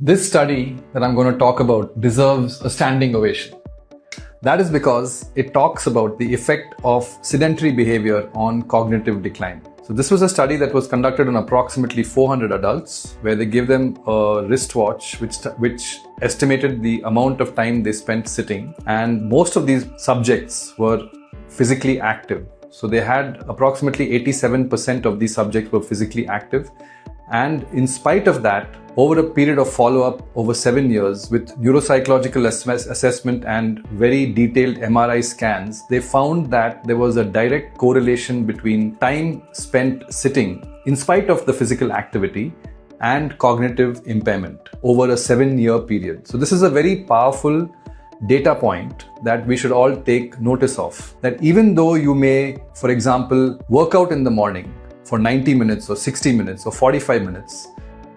This study that I'm going to talk about deserves a standing ovation. That is because it talks about the effect of sedentary behavior on cognitive decline. So this was a study that was conducted on approximately 400 adults, where they gave them a wristwatch which estimated the amount of time they spent sitting, and most of these subjects were physically active. So they had approximately 87% of these subjects were physically active, and in spite of that, over a period of follow-up over 7 years with neuropsychological assessment and very detailed MRI scans, they found that there was a direct correlation between time spent sitting in spite of the physical activity and cognitive impairment over a 7-year period. So this is a very powerful data point that we should all take notice of. That even though you may, for example, work out in the morning for 90 minutes or 60 minutes or 45 minutes,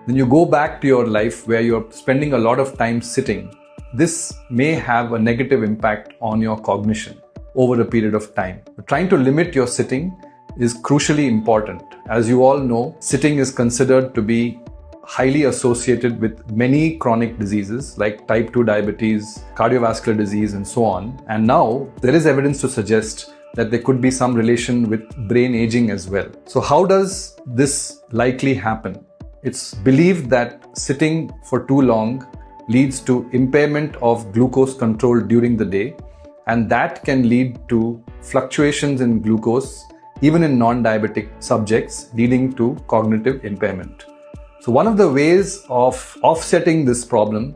then you go back to your life where you're spending a lot of time sitting, this may have a negative impact on your cognition over a period of time. But trying to limit your sitting is crucially important. As you all know, sitting is considered to be highly associated with many chronic diseases like type 2 diabetes, cardiovascular disease, and so on. And now there is evidence to suggest that there could be some relation with brain aging as well. So how does this likely happen? It's believed that sitting for too long leads to impairment of glucose control during the day, and that can lead to fluctuations in glucose even in non-diabetic subjects, leading to cognitive impairment. So one of the ways of offsetting this problem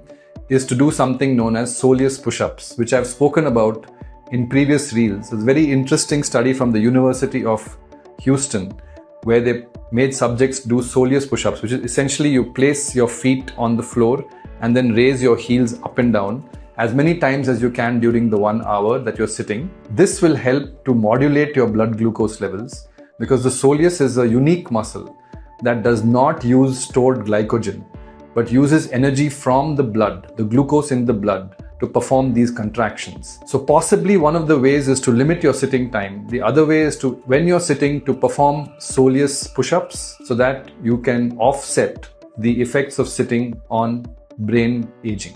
is to do something known as soleus push-ups, which I've spoken about in previous reels. It's a very interesting study from the University of Houston, where they made subjects do soleus push-ups, which is essentially you place your feet on the floor and then raise your heels up and down as many times as you can during the 1 hour that you're sitting. This will help to modulate your blood glucose levels, because the soleus is a unique muscle that does not use stored glycogen, but uses energy from the blood, the glucose in the blood, to perform these contractions. So possibly one of the ways is to limit your sitting time. The other way is to, when you're sitting, to perform soleus push-ups so that you can offset the effects of sitting on brain aging.